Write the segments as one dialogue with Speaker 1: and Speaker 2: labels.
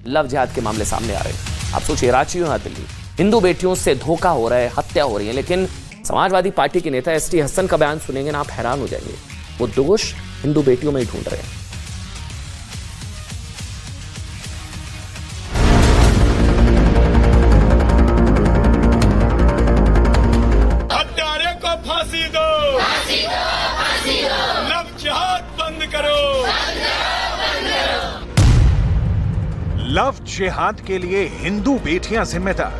Speaker 1: Love जिहाद के मामले सामने आ रहे हैं। आप सोचिए, रांची हो या दिल्ली, हिंदू बेटियों से धोखा हो रहा है, हत्या हो रही है, लेकिन समाजवादी पार्टी के नेता एसटी हसन का बयान सुनेंगे ना, आप हैरान हो जाएंगे। वो दोष हिंदू बेटियों में ही ढूंढ रहे हैं।
Speaker 2: हत्यारे को फांसी दो, लव जिहाद बंद करो।
Speaker 3: लव जिहाद के लिए हिंदू बेटियां जिम्मेदार।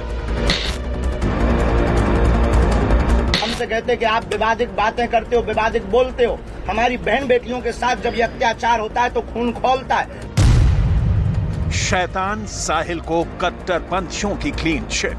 Speaker 4: हमसे कहते कि आप विवादित बातें करते हो, विवादित बोलते हो। हमारी बहन बेटियों के साथ जब ये अत्याचार होता है तो खून खौलता है।
Speaker 3: शैतान साहिल को कट्टरपंथियों की क्लीन चिट।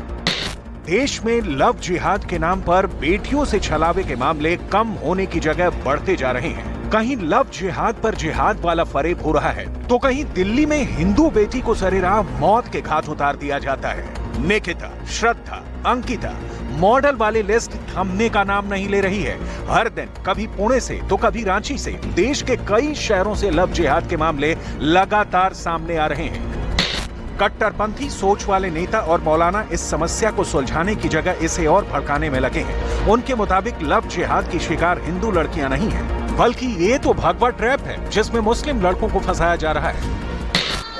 Speaker 3: देश में लव जिहाद के नाम पर बेटियों से छलावे के मामले कम होने की जगह बढ़ते जा रहे हैं। कहीं लव जिहाद पर जिहाद वाला फरेब हो रहा है तो कहीं दिल्ली में हिंदू बेटी को सरेराह मौत के घाट उतार दिया जाता है। निकिता, श्रद्धा, अंकिता मॉडल वाली लिस्ट थमने का नाम नहीं ले रही है। हर दिन कभी पुणे से तो कभी रांची से देश के कई शहरों से लव जिहाद के मामले लगातार सामने आ रहे हैं। कट्टरपंथी सोच वाले नेता और मौलाना इस समस्या को सुलझाने की जगह इसे और भड़काने में लगे हैं। उनके मुताबिक लव जिहाद की शिकार हिंदू लड़कियां नहीं हैं, बल्कि ये तो भगवा ट्रैप है जिसमें मुस्लिम लड़कों को फंसाया जा रहा है।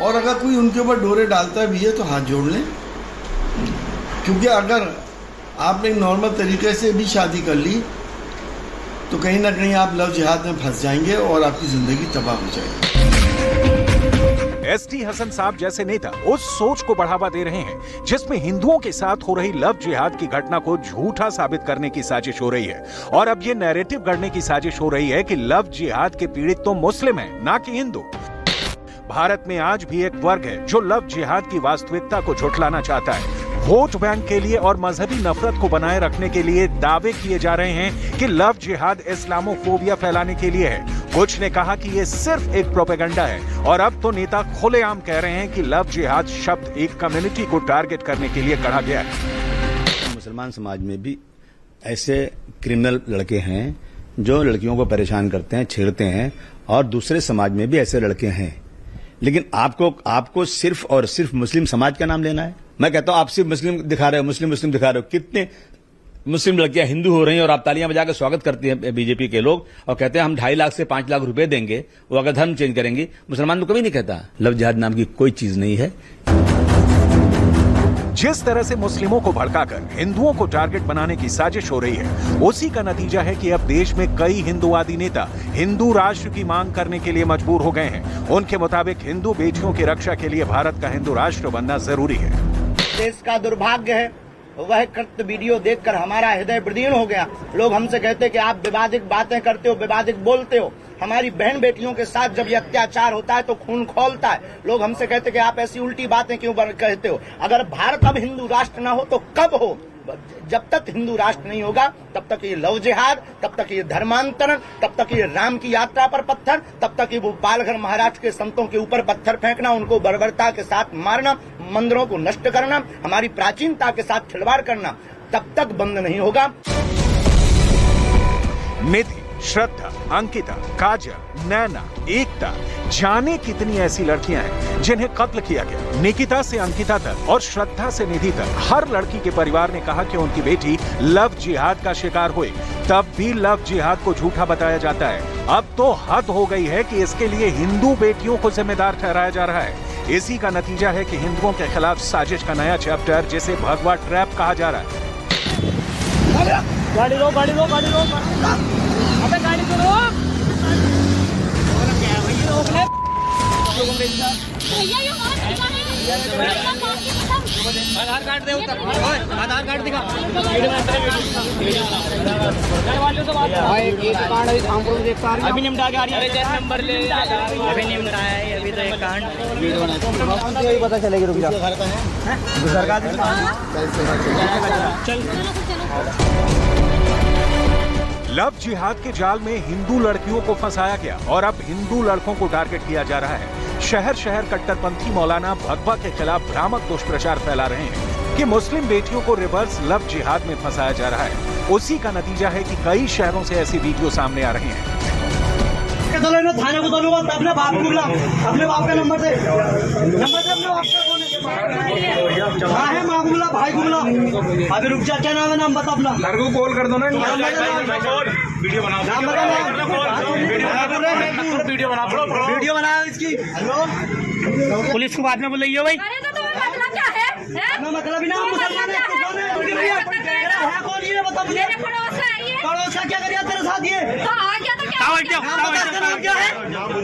Speaker 5: और अगर कोई उनके ऊपर डोरे डालता भी है तो हाथ जोड़ लें, क्योंकि अगर आपने नॉर्मल तरीके से भी शादी कर ली तो कहीं ना कहीं आप लव जिहाद में फंस जाएंगे और आपकी जिंदगी तबाह हो जाएगी।
Speaker 3: एसटी हसन साहब जैसे नेता उस सोच को बढ़ावा दे रहे हैं जिसमें हिंदुओं के साथ हो रही लव जिहाद की घटना को झूठा साबित करने की साजिश हो रही है। और अब ये नैरेटिव गढ़ने की साजिश हो रही है कि लव जिहाद के पीड़ित तो मुस्लिम हैं, ना कि हिंदू। भारत में आज भी एक वर्ग है जो लव जिहाद की वास्तविकता को झुठलाना चाहता है। वोट बैंक के लिए और मजहबी नफरत को बनाए रखने के लिए दावे किए जा रहे हैं कि लव जिहाद इस्लामोफोबिया फैलाने के लिए है। कुछ ने कहा कि ये सिर्फ एक प्रोपेगेंडा है और अब तो नेता खुलेआम कह रहे हैं कि लव जिहाद शब्द एक कम्युनिटी को टारगेट करने के लिए गढ़ा गया है।
Speaker 6: मुसलमान समाज में भी ऐसे क्रिमिनल लड़के हैं जो लड़कियों को परेशान करते हैं, छेड़ते हैं, और दूसरे समाज में भी ऐसे लड़के हैं। लेकिन आपको सिर्फ और सिर्फ मुस्लिम समाज का नाम लेना है। मैं कहता हूं आप सिर्फ मुस्लिम दिखा रहे हो, मुस्लिम दिखा रहे हो। कितने मुस्लिम लड़कियां हिंदू हो रही हैं और आप तालियां बजाकर स्वागत करती हैं बीजेपी के लोग और कहते हैं हम 2.5 लाख से 5 लाख रुपए देंगे वो अगर धर्म चेंज करेंगी। मुसलमान तो कभी नहीं कहता लव जिहाद नाम की कोई चीज नहीं है।
Speaker 3: जिस तरह से मुस्लिमों को भड़काकर हिंदुओं को टारगेट बनाने की साजिश हो रही है, उसी का नतीजा है कि अब देश में कई हिंदुवादी नेता हिंदू राष्ट्र की मांग करने के लिए मजबूर हो गए हैं। उनके मुताबिक हिंदू बेटियों की रक्षा के लिए भारत का हिंदू राष्ट्र बनना जरूरी है।
Speaker 4: देश का दुर्भाग्य है, वह कृत्य वीडियो देखकर हमारा हृदय विदीर्ण हो गया। लोग हमसे कहते कि आप विवादित बातें करते हो, विवादित बोलते हो। हमारी बहन बेटियों के साथ जब ये अत्याचार होता है तो खून खौलता है। लोग हमसे कहते कि आप ऐसी उल्टी बातें क्यों कहते हो। अगर भारत अब हिंदू राष्ट्र ना हो तो कब हो? जब तक हिंदू राष्ट्र नहीं होगा तब तक ये लव जिहाद, तब तक ये धर्मांतरण, तब तक ये राम की यात्रा पर पत्थर, तब तक ये वो पालघर महाराष्ट्र के संतों के ऊपर पत्थर फेंकना, उनको बर्बरता के साथ मारना, मंदिरों को नष्ट करना, हमारी प्राचीनता के साथ खिलवाड़ करना तब तक बंद नहीं होगा।
Speaker 3: निधि, श्रद्धा, अंकिता, काजल, नैना, एकता, जाने कितनी ऐसी लड़कियां हैं जिन्हें कत्ल किया गया। निकिता से अंकिता तक और श्रद्धा से निधि तक हर लड़की के परिवार ने कहा कि उनकी बेटी लव जिहाद का शिकार हुई। तब भी लव जिहाद को झूठा बताया जाता है। अब तो हद हो गई है कि इसके लिए हिंदू बेटियों को जिम्मेदार ठहराया जा रहा है। इसी का नतीजा है कि हिंदुओं के खिलाफ साजिश का नया चैप्टर, जिसे भगवा ट्रैप कहा जा रहा है।
Speaker 4: गाड़ी रो, गाड़ी रो, गाड़ी रो, अबे गाड़ी को रोक। रोक ले। आधार कार्ड दे, उतर। आधार कार्ड दिखा। अभी निम्न आ रही है, नंबर ले। अभी निम्न आया है, अभी तो एक कांड पता चलेगी। रुक जा, चल।
Speaker 3: लव जिहाद के जाल में हिंदू लड़कियों को फंसाया गया और अब हिंदू लड़कों को टारगेट किया जा रहा है। शहर शहर कट्टरपंथी मौलाना भगवा के खिलाफ भ्रामक दुष्प्रचार फैला रहे हैं कि मुस्लिम बेटियों को रिवर्स लव जिहाद में फंसाया जा रहा है। उसी का नतीजा है कि कई शहरों से ऐसी वीडियो सामने आ रही हैं।
Speaker 4: थाने को अपने बाप का नंबर दे, अपने बाप का। कहाँ है माँ बुला, भाई को बुला। अभी रुक जा, क्या नाम है, नाम बता अपना।
Speaker 2: लड़कों को कॉल कर दो ना।
Speaker 4: वीडियो बना, वीडियो बना इसकी। हेलो,
Speaker 7: पुलिस को बाद में बुलाइए भाई।
Speaker 8: अरे तो तुम्हें मतलब क्या है?
Speaker 4: मतलब ही ना, मुसलमान है, कौन है कौन ये बता मुझे।
Speaker 8: मेरे पड़ोस है ये।
Speaker 4: पड़ोस का क्या करिए तेरे साथ ये?
Speaker 8: तो आ गया तो क्या?
Speaker 4: नाम क्या है?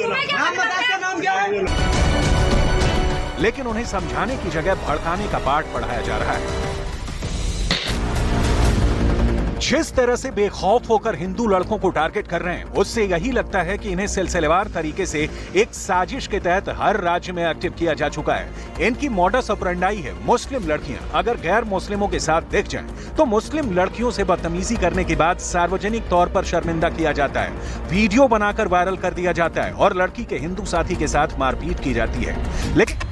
Speaker 8: तुम्हें क्या
Speaker 4: नाम बता, इसका नाम क्या है?
Speaker 3: लेकिन उन्हें समझाने की जगह भड़काने का पाठ पढ़ाया जा रहा है। जिस तरह से बेखौफ होकर हिंदू लड़कों को टारगेट कर रहे हैं, उससे यही लगता है कि इन्हें सिलसिलेवार तरीके से एक साजिश के तहत हर राज्य में एक्टिव किया जा चुका है। इनकी मॉडस ऑपरेंडाई है मुस्लिम lड़कियां अगर गैर मुस्लिमों के साथ दिख जाएं, तो मुस्लिम लड़कियों से बदतमीजी करने के बाद सार्वजनिक तौर पर शर्मिंदा किया जाता है, वीडियो बनाकर वायरल कर दिया जाता है और लड़की के हिंदू साथी के साथ मारपीट की जाती है। लेकिन